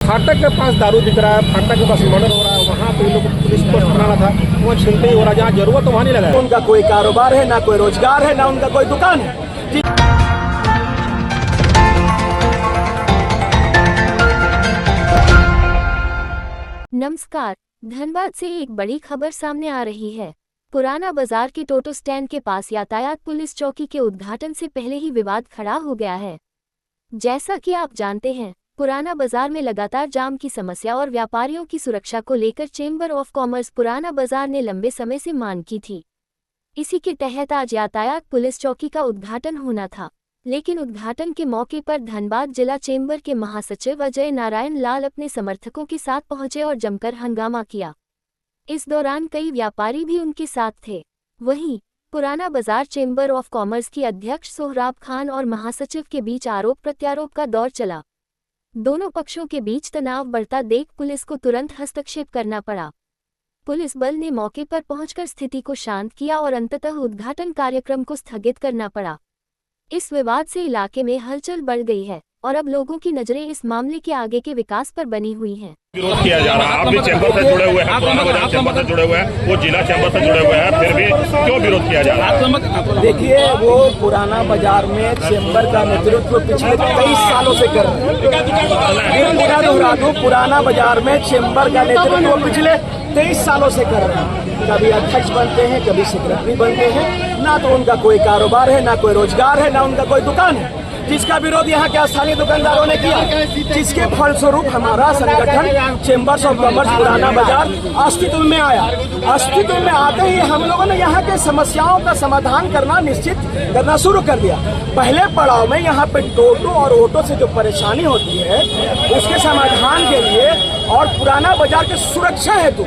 फाटक के पास दारू दिख रहा है, फाटक के पास मर्डर हो रहा है, वहाँ पे लोग पुलिस पोस्ट बनाना था, वहाँ छिनते ही हो रहा, जहाँ जरूरत तो वहाँ नहीं लगा। उनका कोई कारोबार है, ना कोई रोजगार है, ना उनका कोई दुकान है। नमस्कार। धनबाद से एक बड़ी खबर सामने आ रही है। पुराना बाजार के टोटो स्टैंड के पास यातायात पुलिस चौकी के उद्घाटन से पहले ही विवाद खड़ा हो गया है। जैसा कि आप जानते हैं, पुराना बाजार में लगातार जाम की समस्या और व्यापारियों की सुरक्षा को लेकर चेंबर ऑफ कॉमर्स पुराना बाजार ने लंबे समय से मांग की थी। इसी के तहत आज यातायात पुलिस चौकी का उद्घाटन होना था, लेकिन उद्घाटन के मौके पर धनबाद जिला चेंबर के महासचिव अजय नारायण लाल अपने समर्थकों के साथ पहुंचे और जमकर हंगामा किया। इस दौरान कई व्यापारी भी उनके साथ थे। वहीं पुराना बाजार चेंबर ऑफ कॉमर्स की अध्यक्ष सोहराब खान और महासचिव के बीच आरोप प्रत्यारोप का दौर चला। दोनों पक्षों के बीच तनाव बढ़ता देख पुलिस को तुरंत हस्तक्षेप करना पड़ा। पुलिस बल ने मौके पर पहुंचकर स्थिति को शांत किया और अंततः उद्घाटन कार्यक्रम को स्थगित करना पड़ा। इस विवाद से इलाके में हलचल बढ़ गई है और अब लोगों की नजरें इस मामले के आगे के विकास पर बनी हुई हैं। विरोध किया जा रहा है, आप भी चैंबर से जुड़े हुए हैं, पुराना बाजार चैंबर से जुड़े हुए हैं, वो जिला चैंबर से जुड़े हुए हैं, फिर भी क्यों विरोध किया जा रहा है? देखिए, वो पुराना बाजार में चैंबर का नेतृत्व पिछले 23 सालों से कर रहे हैं। पुराना बाजार में चैंबर का नेतृत्व पिछले 23 सालों से कर रहे हैं। कभी अध्यक्ष बनते हैं, कभी सेक्रेटरी बनते हैं। ना तो उनका कोई कारोबार है, ना कोई रोजगार है, ना उनका कोई दुकान है, जिसका विरोध यहाँ के स्थानीय दुकानदारों ने किया, जिसके फलस्वरूप हमारा संगठन चेंबर्स ऑफ कॉमर्स पुराना बाजार अस्तित्व में आया। अस्तित्व में आते ही हम लोगों ने यहाँ के समस्याओं का समाधान करना निश्चित करना शुरू कर दिया। पहले पड़ाव में यहाँ पे टोटो और ऑटो से जो परेशानी होती है, उसके समाधान के लिए और पुराना बाजार की सुरक्षा हेतु,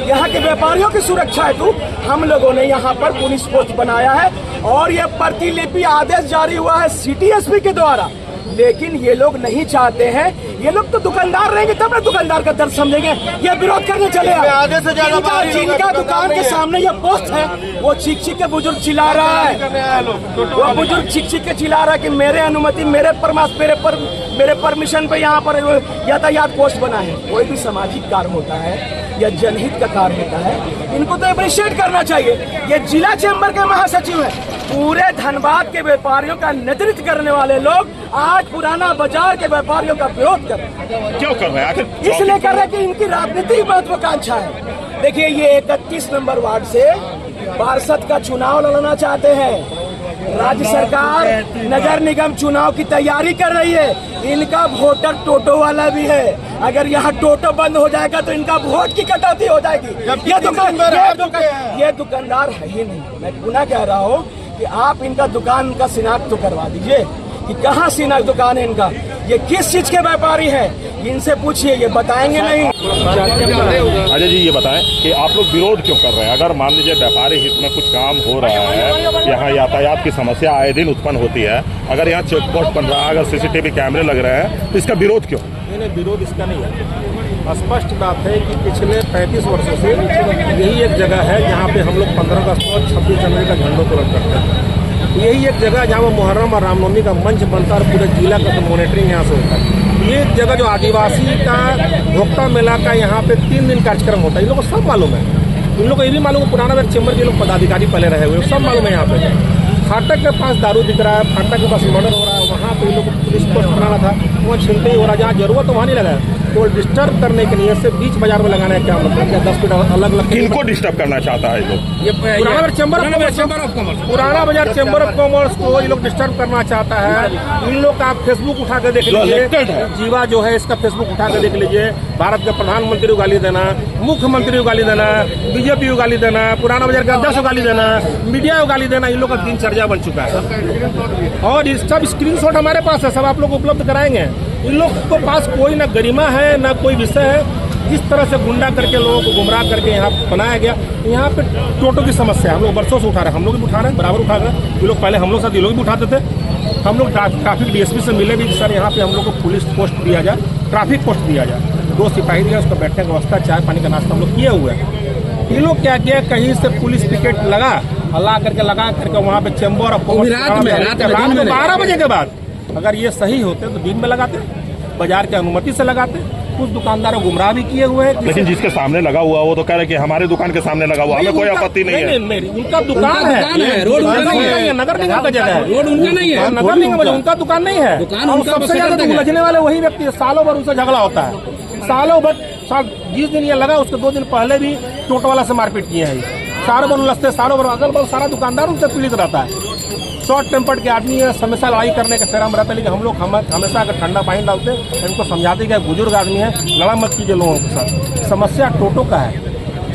यहाँ के व्यापारियों की सुरक्षा हेतु हम लोगों ने यहाँ पर पुलिस पोस्ट बनाया है और ये प्रतिलिपि आदेश जारी हुआ है CTSP के द्वारा। लेकिन ये लोग नहीं चाहते हैं, ये लोग तो दुकानदार रहेंगे तब ना दुकानदार का दर्द समझेंगे, ये विरोध करने चले आधे से ज्यादा जिनका दुकान के सामने ये पोस्ट है, वो चीख चीख के बुजुर्ग चिल्ला रहा है, वो बुजुर्ग चीख चीख के चिल्ला रहा है कि मेरे अनुमति, मेरे परमिशन पे यहाँ पर यातायात पोस्ट बना है। कोई भी सामाजिक कार्य होता है या जनहित का कार्य होता है, इनको तो अप्रिशिएट करना चाहिए। ये जिला चैंबर के महासचिव है, पूरे धनबाद के व्यापारियों का नेतृत्व करने वाले लोग आज पुराना बाजार के व्यापारियों का विरोध कर रहे हैं। क्यों कर रहे हैं? इसलिए कर रहे हैं कि इनकी राजनीतिक महत्वाकांक्षा है। देखिए, ये 31 नंबर वार्ड से पार्षद का चुनाव लड़ना चाहते हैं। राज्य सरकार नगर निगम चुनाव की तैयारी कर रही है। इनका वोटर टोटो वाला भी है। अगर यहाँ टोटो बंद हो जाएगा तो इनका वोट की कटौती हो जाएगी। ये दुकानदार है ही नहीं। मैं पुनः कह रहा हूँ कि आप इनका दुकान का शिनाख्त तो करवा दीजिए कि कहाँ शिनाख्त दुकान है इनका, ये किस चीज के व्यापारी है, इनसे पूछिए, ये बताएंगे नहीं। अजय जी, ये बताएं कि आप लोग विरोध क्यों कर रहे हैं? अगर मान लीजिए व्यापारी हित में कुछ काम हो रहा है, यहाँ यातायात की समस्या आए दिन उत्पन्न होती है, अगर यहाँ चेक पोस्ट बन रहा है, अगर CCTV कैमरे लग रहे हैं, तो इसका विरोध क्यों? नहीं, विरोध इसका नहीं है। स्पष्ट बात है कि पिछले 35 वर्षों से यही एक जगह है जहाँ पे हम लोग 15 अगस्त और 26 जनवरी का झंडोत्तोलन करते हैं। यही एक जगह जहाँ वो मुहर्रम और रामनवमी का मंच बनता है और पूरे जिला का मॉनिटरिंग यहाँ से होता है। ये जगह जो आदिवासी का भोक्ता मेला का यहाँ पे 3 दिन कार्यक्रम होता है, इन लोगों को सब मालूम है। इन लोगों को ये भी मालूम है, पुराना बाजार चेंबर के लोग पदाधिकारी पहले रहे हुए, सब मालूम है। यहाँ पे फाटक के पास दारू दिख रहा है, फाटक के पास मर्डर हो रहा है, वहाँ पे लोग पुलिस पोस्ट बनाना था, वहाँ छिनते ही हो रहा, जहाँ जरूरत तो वहाँ नहीं लगा है। तो डिस्टर्ब करने के लिए से बीच बाजार में लगाना है, क्या मतलब? क्या 10 फीट अलग अलग इनको डिस्टर्ब करना चाहता है लोग? ये पुराना बाजार चैंबर ऑफ कॉमर्स, पुराना बाजार चैंबर ऑफ कॉमर्स को ये लोग डिस्टर्ब करना चाहता है। इन लोग का आप फेसबुक उठा कर देख लीजिए, जीवा जो है इसका फेसबुक उठा कर देख लीजिए। भारत के प्रधानमंत्री को गाली देना, मुख्यमंत्री को गाली देना, BJP को गाली देना, पुराना बाजार के अध्यक्ष को गाली देना, मीडिया को गाली देना, इन लोग का दिनचर्या बन चुका है। और इस सब स्क्रीनशॉट हमारे पास है, सब आप लोग उपलब्ध कराएंगे। इन लोग के पास कोई ना गरिमा है, ना कोई विषय है। जिस तरह से गुंडा करके लोगों को गुमराह करके यहाँ बनाया गया, यहाँ पे टोटो की समस्या हम लोग बरसों से उठा रहे हैं, हम लोग भी उठा रहे हैं, बराबर उठा रहे हैं। ये लोग पहले हम लोग साथ ये लोग भी उठाते थे। हम लोग ट्रैफिक DSP से मिले भी, सर यहाँ पे हम लोग को पुलिस पोस्ट दिया जाए, ट्रैफिक पोस्ट दिया जाए, 2 सिपाही दिया, उसका बैठने की व्यवस्था, चाय पानी का नाश्ता हम लोग किए हुए हैं। ये लोग क्या किया, कहीं से पुलिस पिकेट लगा लगा करके वहाँ पे चैंबर ऑफ कॉमर्स रात में 12 बजे के बाद, अगर ये सही होते तो दिन में लगाते, बाजार की अनुमति से लगाते। कुछ दुकानदार गुमराह भी किए हुए हैं। लेकिन जिसके सामने लगा हुआ वो तो कह रहे कि हमारे दुकान के सामने लगा हुआ, हमें कोई आपत्ति नहीं है। उनका दुकान है, रोड उनका नहीं है, नगर निगम का जगह है, रोड उनका नहीं है, नगर निगम उनका दुकान नहीं है। और सबसे ज्यादा उलझने वाले वही व्यक्ति है, सालों भर उनसे झगड़ा होता है, सालों भर। जिस दिन ये लगा उसके 2 दिन पहले भी टोटो वाला से मारपीट किए हैं, सालों भर उलझते, सालों भर अगल बगल सारा दुकानदार उनसे पीड़ित रहता है। शॉर्ट टेम्पर्ड के आदमी है, हमेशा लड़ाई करने का फेरा में रहता है। लेकिन हम लोग हमेशा अगर ठंडा पानी डालते इनको समझाते कि बुजुर्ग आदमी है, लड़ा मत कीजिए लोगों के साथ। समस्या टोटो का है,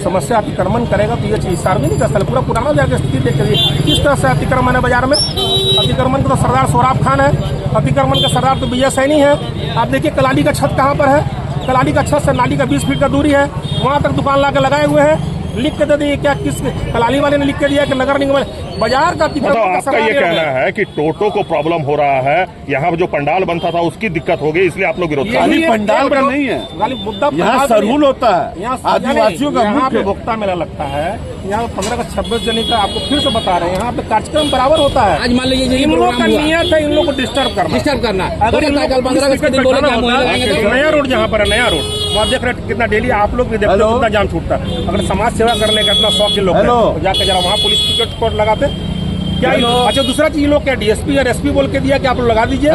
समस्या अतिक्रमण करेगा तो ये चीज सार्वजनिक स्थल पूरा पुराना जाकर स्थिति देख लीजिए किस तरह से अतिक्रमण है बाजार में। अतिक्रमण का तो सरदार सोहराब खान है, अतिक्रमण का सरदार तो विजय सैनी है। आप देखिए कलाली का छत कहाँ पर है, कलाली का छत से नाली का 20 फीट का दूरी है, वहां तक दुकान ला के लगाए हुए हैं। लिख के दे दिए क्या, किस कलाली वाले ने लिख के दिया कि नगर निगम बाजार का मतलब आपका ये कहना है कि टोटो को प्रॉब्लम हो रहा है, यहाँ जो पंडाल बनता था उसकी दिक्कत हो गई, इसलिए आप लोग विरोध कर रहे हैं। पंडाल का नहीं है, मुद्दा यहाँ सरहुल होता है, यहाँ आदिवासियों का यहाँ पे भोक्ता मेला लगता है। यहाँ 15 का 26 जनवरी का आपको फिर से बता रहे हैं, यहाँ पे कार्यक्रम बराबर होता है। आज मान लीजिए इन लोगों का नियत है इन लोगों को डिस्टर्ब करना। अगर नया रोड जहाँ पर है, नया रोड वहाँ देख रहे कितना डेली आप लोग भी देखते हो कितना जाम छूटता है। अगर समाज सेवा करने का इतना शौक लोग तो जाकर जरा वहाँ पुलिस टिकट कोर्ट लगाते क्या। अच्छा दूसरा चीज लोग क्या डीएसपी और एसपी बोल के दिया कि आप लोग लगा दीजिए।